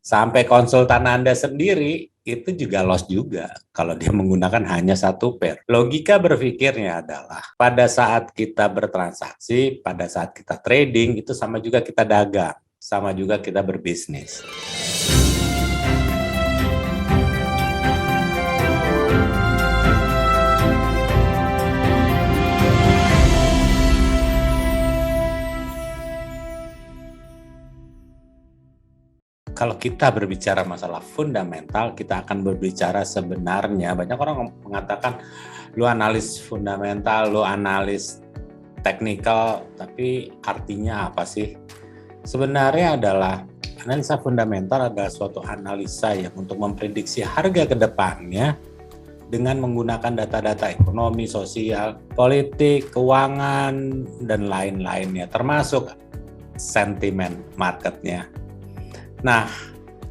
Sampai konsultan Anda sendiri itu juga loss juga kalau dia menggunakan hanya satu pair. Logika berpikirnya adalah pada saat kita bertransaksi, pada saat kita trading, itu sama juga kita dagang, sama juga kita berbisnis. Kalau kita berbicara masalah fundamental, kita akan berbicara sebenarnya. Banyak orang mengatakan, lu analis fundamental, lu analis teknikal, tapi artinya apa sih? Sebenarnya adalah analisa fundamental adalah suatu analisa yang untuk memprediksi harga ke depannya dengan menggunakan data-data ekonomi, sosial, politik, keuangan, dan lain-lainnya, termasuk sentimen marketnya. Nah,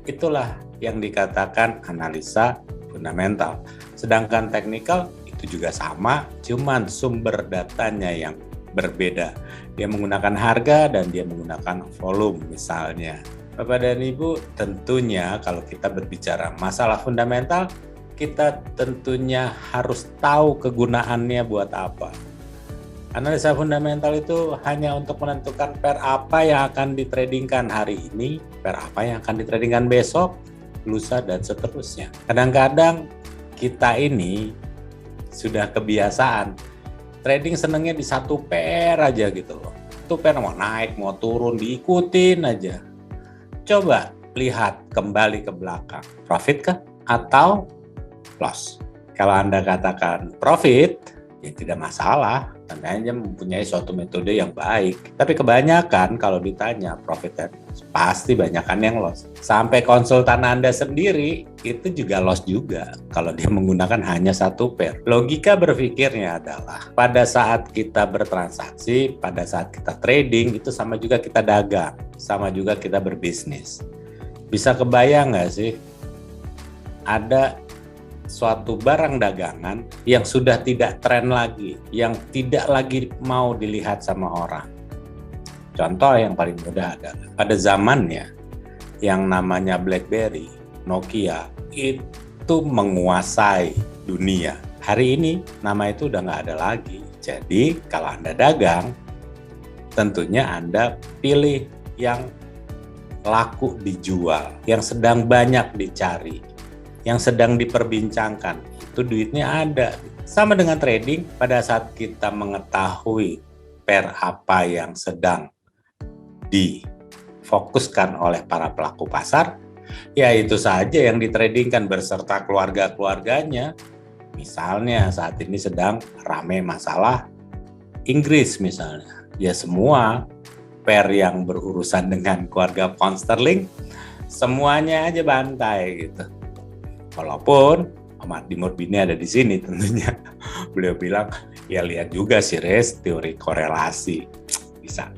itulah yang dikatakan analisa fundamental. Sedangkan teknikal itu juga sama, cuman sumber datanya yang berbeda. Dia menggunakan harga dan dia menggunakan volume misalnya. Bapak dan Ibu, tentunya kalau kita berbicara masalah fundamental, kita tentunya harus tahu kegunaannya buat apa. Analisa fundamental itu hanya untuk menentukan pair apa yang akan ditradingkan hari ini, pair apa yang akan ditradingkan besok, lusa, dan seterusnya. Kadang-kadang kita ini sudah kebiasaan trading senengnya di satu pair aja gitu loh. Itu pair mau naik, mau turun, diikutin aja. Coba lihat kembali ke belakang. Profit kah? Atau loss? Kalau Anda katakan profit, ya tidak masalah, Anda hanya mempunyai suatu metode yang baik. Tapi kebanyakan kalau ditanya profit, pasti banyakan yang loss. Sampai konsultan Anda sendiri itu juga loss juga kalau dia menggunakan hanya satu pair. Logika berpikirnya adalah pada saat kita bertransaksi, pada saat kita trading, itu sama juga kita dagang, sama juga kita berbisnis. Bisa kebayang nggak sih? Ada suatu barang dagangan yang sudah tidak tren lagi, yang tidak lagi mau dilihat sama orang. Contoh yang paling mudah adalah pada zamannya yang namanya BlackBerry, Nokia itu menguasai dunia. Hari ini nama itu udah nggak ada lagi. Jadi kalau Anda dagang, tentunya Anda pilih yang laku dijual, yang sedang banyak dicari, yang sedang diperbincangkan, itu duitnya ada. Sama dengan trading, pada saat kita mengetahui pair apa yang sedang difokuskan oleh para pelaku pasar, ya itu saja yang ditradingkan berserta keluarga-keluarganya. Misalnya saat ini sedang ramai masalah Inggris misalnya, ya semua pair yang berurusan dengan keluarga pound sterling, semuanya aja bantai gitu. Walaupun Marty Murbini ada di sini tentunya, beliau bilang, ya lihat juga sih Res, teori korelasi, bisa.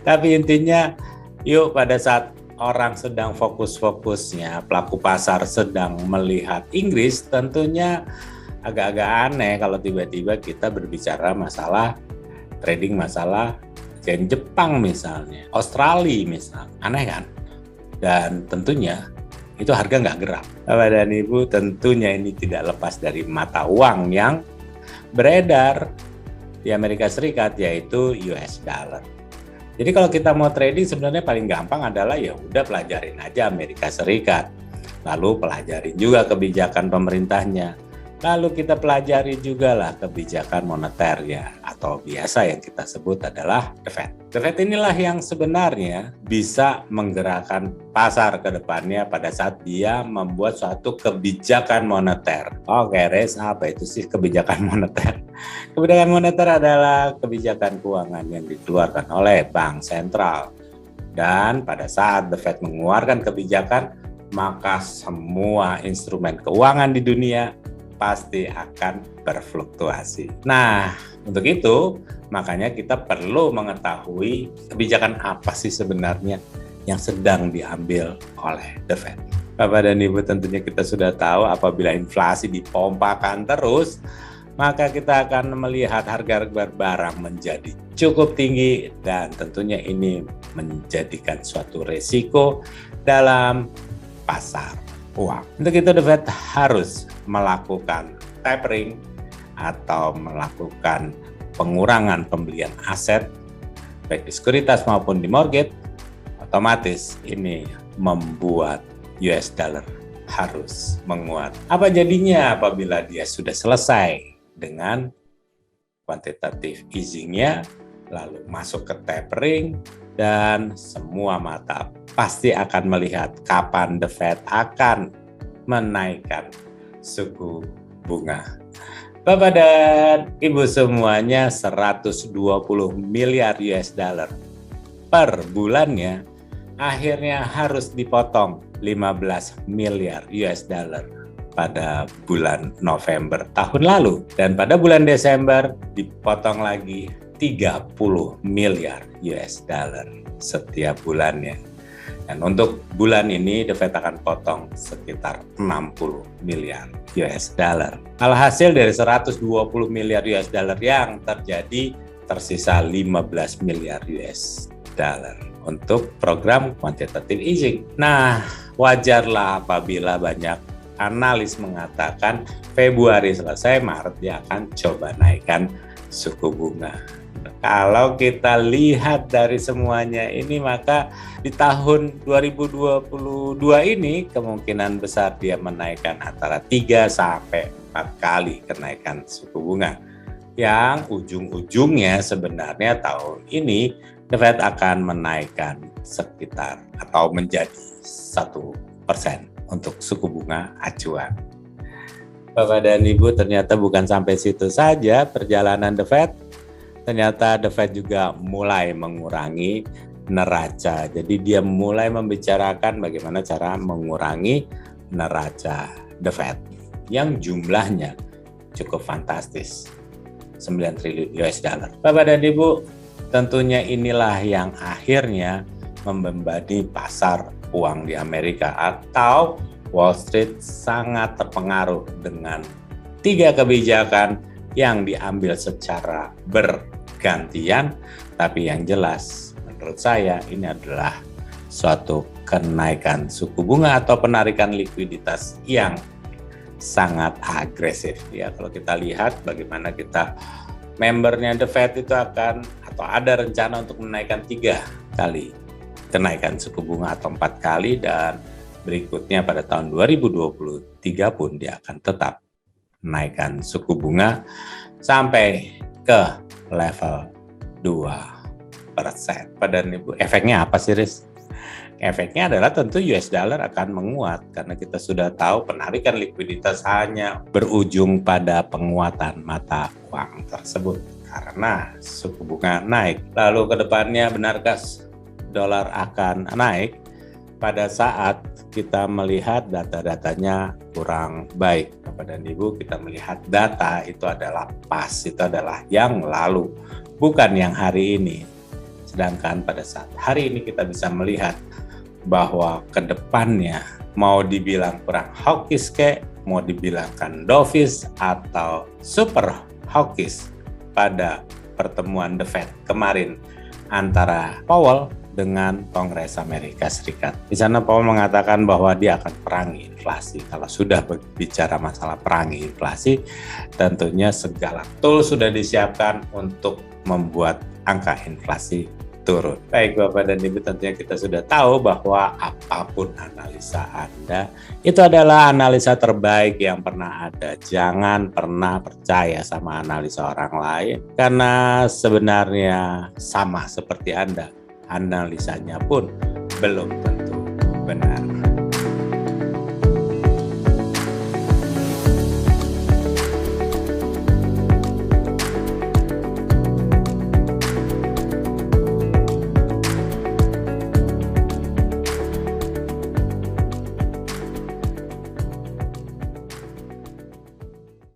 Tapi intinya, yuk pada saat orang sedang fokus-fokusnya, pelaku pasar sedang melihat Inggris, tentunya agak-agak aneh kalau tiba-tiba kita berbicara masalah trading, masalah yen Jepang misalnya, Australia misalnya, aneh kan? Dan tentunya itu harga nggak gerak. Bapak dan Ibu, tentunya ini tidak lepas dari mata uang yang beredar di Amerika Serikat, yaitu US dollar. Jadi kalau kita mau trading sebenarnya paling gampang adalah ya udah pelajarin aja Amerika Serikat. Lalu pelajarin juga kebijakan pemerintahnya. Lalu kita pelajari juga lah kebijakan moneternya, atau biasa yang kita sebut adalah The Fed. The Fed inilah yang sebenarnya bisa menggerakkan pasar ke depannya pada saat dia membuat suatu kebijakan moneter. Oke, Res, apa itu sih kebijakan moneter? Kebijakan moneter adalah kebijakan keuangan yang dikeluarkan oleh bank sentral. Dan pada saat The Fed mengeluarkan kebijakan, maka semua instrumen keuangan di dunia pasti akan berfluktuasi. Nah, untuk itu makanya kita perlu mengetahui kebijakan apa sih sebenarnya yang sedang diambil oleh The Fed. Bapak dan Ibu, tentunya kita sudah tahu apabila inflasi dipompakan terus, maka kita akan melihat harga barang menjadi cukup tinggi, dan tentunya ini menjadikan suatu resiko dalam pasar uang. Untuk itu The Fed harus melakukan tapering atau melakukan pengurangan pembelian aset baik di sekuritas maupun di mortgage. Otomatis ini membuat US dollar harus menguat. Apa jadinya apabila dia sudah selesai dengan quantitative easing-nya, lalu masuk ke tapering, dan semua mata pasti akan melihat kapan The Fed akan menaikkan suku bunga. Bapak dan Ibu semuanya, 120 miliar US dollar per bulannya akhirnya harus dipotong 15 miliar US dollar pada bulan November tahun lalu, dan pada bulan Desember dipotong lagi 30 miliar US dollar setiap bulannya. Dan untuk bulan ini The Fed akan potong sekitar 60 miliar US dollar. Alhasil dari 120 miliar US dollar yang terjadi, tersisa 15 miliar US dollar untuk program quantitative easing. Nah, wajarlah apabila banyak analis mengatakan Februari selesai, Maret dia akan coba naikkan suku bunga. Kalau kita lihat dari semuanya ini, maka di tahun 2022 ini kemungkinan besar dia menaikkan antara 3 sampai 4 kali kenaikan suku bunga. Yang ujung-ujungnya sebenarnya tahun ini The Fed akan menaikkan sekitar atau menjadi 1% untuk suku bunga acuan. Bapak dan Ibu, ternyata bukan sampai situ saja perjalanan The Fed. Ternyata The Fed juga mulai mengurangi neraca. Jadi dia mulai membicarakan bagaimana cara mengurangi neraca The Fed yang jumlahnya cukup fantastis, 9 triliun US dollar. Bapak dan Ibu, tentunya inilah yang akhirnya membebani pasar uang di Amerika, atau Wall Street sangat terpengaruh dengan 3 kebijakan yang diambil secara bergantian, tapi yang jelas menurut saya ini adalah suatu kenaikan suku bunga atau penarikan likuiditas yang sangat agresif. Ya, kalau kita lihat bagaimana kita membernya The Fed itu akan atau ada rencana untuk menaikkan 3 kali kenaikan suku bunga atau 4 kali, dan berikutnya pada tahun 2023 pun dia akan tetap menaikkan suku bunga sampai ke level 2%. Pada Ibu, efeknya apa sih, Riz? Efeknya adalah tentu US dollar akan menguat karena kita sudah tahu penarikan likuiditas hanya berujung pada penguatan mata uang tersebut karena suku bunga naik. Lalu ke depannya, benarkah dolar akan naik? Pada saat kita melihat data-datanya kurang baik, Bapak dan Ibu, kita melihat data itu adalah pas, itu adalah yang lalu, bukan yang hari ini. Sedangkan pada saat hari ini kita bisa melihat bahwa ke depannya mau dibilang kurang hawkish kek, mau dibilangkan dovish atau super hawkish pada pertemuan The Fed kemarin antara Powell dengan Kongres Amerika Serikat. Di sana Powell mengatakan bahwa dia akan perangi inflasi. Kalau sudah berbicara masalah perangi inflasi, tentunya segala tool sudah disiapkan untuk membuat angka inflasi turun. Baik Bapak dan Ibu, tentunya kita sudah tahu bahwa apapun analisa Anda, itu adalah analisa terbaik yang pernah ada. Jangan pernah percaya sama analisa orang lain, karena sebenarnya sama seperti Anda, analisanya pun belum tentu benar.